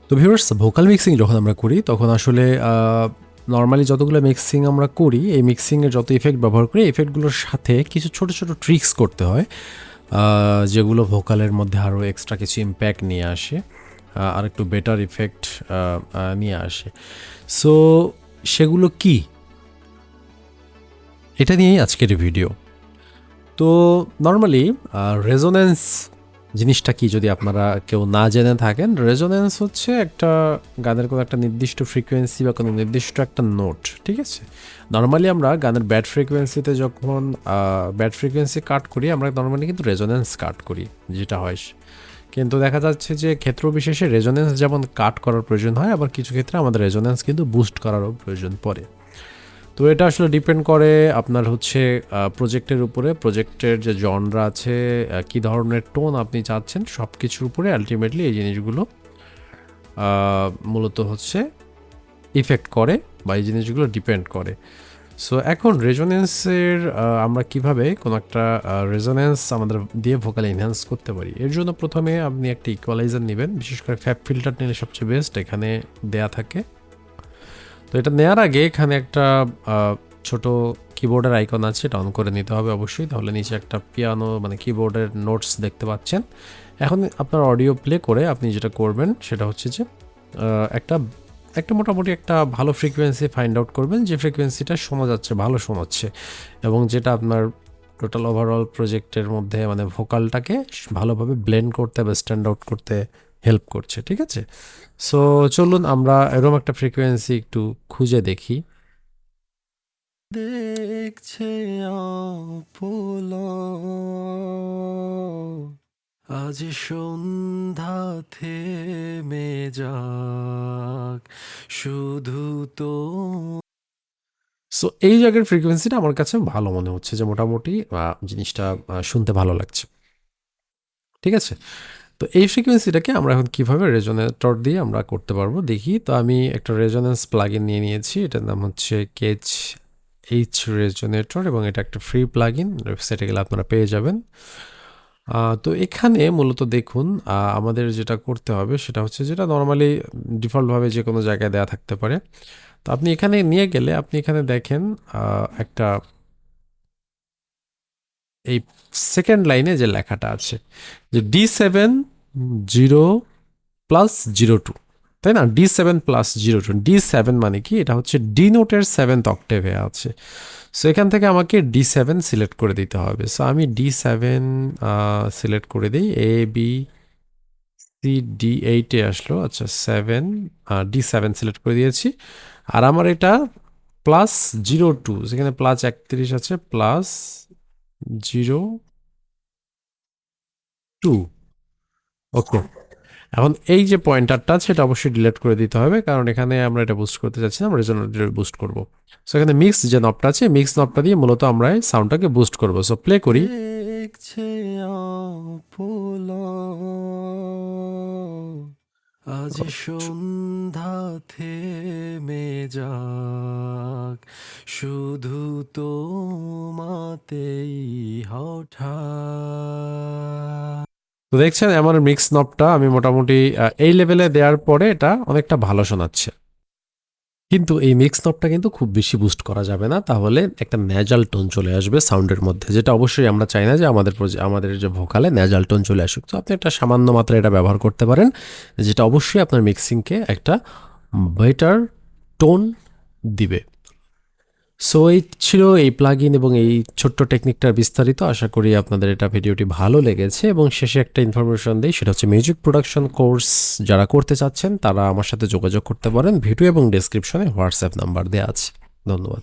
তো viewers, vocal mixing যখন আমরা করি তখন আসলে নর্মালি যতগুলো মিক্সিং আমরা করি, এই মিক্সিংয়ের যত ইফেক্ট ব্যবহার করি, ইফেক্টগুলোর সাথে কিছু ছোট ছোট ট্রিক্স করতে হয়, যেগুলো ভোকালের মধ্যে আরও এক্সট্রা কিছু ইম্প্যাক্ট নিয়ে আসে, আর একটু বেটার ইফেক্ট নিয়ে আসে। সো সেগুলো কি, এটা নিয়েই আজকের ভিডিও। তো নর্মালি রেজোনেন্স জিনিসটা কি, যদি আপনারা কেউ না জেনে থাকেন, রেজোনেন্স হচ্ছে একটা গানের কোনো একটা নির্দিষ্ট ফ্রিকোয়েন্সি বা কোনো নির্দিষ্ট একটা নোট, ঠিক আছে? নর্মালি আমরা গানের ব্যাড ফ্রিকোয়েন্সিতে যখন ব্যাড ফ্রিকোয়েন্সি কাট করি, আমরা নর্মালি কিন্তু রেজোনেন্স কাট করি, যেটা হয়। কিন্তু দেখা যাচ্ছে যে ক্ষেত্র বিশেষে রেজোনেন্স যেমন কাট করার প্রয়োজন হয়, আবার কিছু ক্ষেত্রে আমাদের রেজোনেন্স কিন্তু বুস্ট করারও প্রয়োজন পড়ে। তো এটা আসলে ডিপেন্ড করে আপনার হচ্ছে প্রজেক্টের উপরে, প্রজেক্টের যে জনরা আছে, কী ধরনের টোন আপনি চাচ্ছেন, সব কিছুর উপরে আলটিমেটলি এই জিনিসগুলো মূলত হচ্ছে ইফেক্ট করে বা এই জিনিসগুলো ডিপেন্ড করে। সো এখন রেজোনেন্সের আমরা কিভাবে কোনো একটা রেজোনেন্স আমাদের দিয়ে ভোকাল এনহ্যান্স করতে পারি, এর জন্য প্রথমে আপনি একটা ইকুয়ালাইজার নেবেন, বিশেষ করে ফ্যাব ফিল্টার নিলে সবচেয়ে বেস্ট, এখানে দেয়া থাকে। তো এটা নেওয়ার আগে এখানে একটা ছোট কিবোর্ডের আইকন আছে, এটা অন করে নিতে হবে অবশ্যই, তাহলে নিচে একটা পিয়ানো মানে কিবোর্ডের নোটস দেখতে পাচ্ছেন। এখন আপনার অডিও প্লে করে আপনি যেটা করবেন সেটা হচ্ছে যে একটা মোটামুটি একটা ভালো ফ্রিকোয়েন্সি ফাইন্ড আউট করবেন, যে ফ্রিকোয়েন্সিটা শোনা যাচ্ছে, ভালো শোনাচ্ছে, এবং যেটা আপনার টোটাল ওভারঅল প্রজেক্টের মধ্যে মানে ভোকালটাকে ভালোভাবে ব্লেন্ড করতে বা স্ট্যান্ড আউট করতে হেল্প করছে, ঠিক আছে? সো চলুন আমরা এরকম একটা ফ্রিকোয়েন্সি একটু খুঁজে দেখি। দেখছে আজ সন্ধ্যা থেমে যাক শুধু তো। সো এই জায়গার ফ্রিকোয়েন্সিটা আমার কাছে ভালো মনে হচ্ছে, যে মোটামুটি জিনিসটা শুনতে ভালো লাগছে, ঠিক আছে? তো এই ফ্রিকোয়েন্সিটাকে আমরা এখন কীভাবে রেজোনেটর দিয়ে আমরা করতে পারবো দেখি। তো আমি একটা রেজোনেন্স প্লাগইন নিয়ে নিয়েছি, এটার নাম হচ্ছে কেচ এইচ রেজোনেটর, এবং এটা একটা ফ্রি প্লাগইন, ওয়েবসাইটে গেলে আপনারা পেয়ে যাবেন। তো এখানে মূলত দেখুন আমাদের যেটা করতে হবে সেটা হচ্ছে, যেটা নর্মালি ডিফল্টভাবে যে কোনো জায়গায় দেওয়া থাকতে পারে। তো আপনি এখানে নিয়ে গেলে আপনি এখানে দেখেন একটা এই সেকেন্ড লাইনে যে লেখাটা আছে যে D7 0+02, তাই না? D7+02, D7 মানে কি, এটা হচ্ছে ডি নোটের 7th অক্টেভে আছে। সো এখান থেকে আমাকে D7 সিলেক্ট করে দিতে হবে। সো আমি D7 সিলেক্ট করে দিই, D8-এ আসলো, আচ্ছা 7, D7 সিলেক্ট করে দিয়েছি। আর আমার এটা +02, সেখানে +31 আছে, +02, ওকে। এখন এই যে পয়েন্টারটা আছে এটা অবশ্যই ডিলিট করে দিতে হবে, কারণ এখানে আমরা এটা বুস্ট করতে চাচ্ছি না, আমরা রেজোনেটর বুস্ট করব। সো এখানে মিক্স যে নবটা আছে, মিক্স নবটা দিয়ে মূলত আমরা এই সাউন্ডটাকে বুস্ট করব। সো প্লে করি। আজ সন্ধ্যা থেমে যাক শুধু তোমাতেই হঠাৎ। তো দেখছেন আমার মিক্স নবটা আমি মোটামুটি এই লেভেলে দেওয়ার পরে এটা অনেকটা ভালো শোনাচ্ছে। কিন্তু এই মিক্স নবটা কিন্তু খুব বেশি বুস্ট করা যাবে না, তাহলে একটা ন্যাজাল টোন চলে আসবে সাউন্ডের মধ্যে, যেটা অবশ্যই আমরা চাই না যে আমাদের যে ভোকালে ন্যাজাল টোন চলে আসুক। তো আপনি একটা সামান্য মাত্রায় এটা ব্যবহার করতে পারেন, যেটা অবশ্যই আপনার মিক্সিংকে একটা বেটার টোন দিবে। সো এই ছিল এই প্লাগইন এবং এই ছোট্ট টেকনিকটার বিস্তারিত। আশা করি আপনাদের এটা ভিডিওটি ভালো লেগেছে, এবং শেষে একটা ইনফরমেশন দিই, সেটা হচ্ছে মিউজিক প্রোডাকশন কোর্স যারা করতে চাচ্ছেন তারা আমার সাথে যোগাযোগ করতে পারেন, ভিডিও এবং ডেসক্রিপশনে হোয়াটসঅ্যাপ নাম্বার দেওয়া আছে। ধন্যবাদ।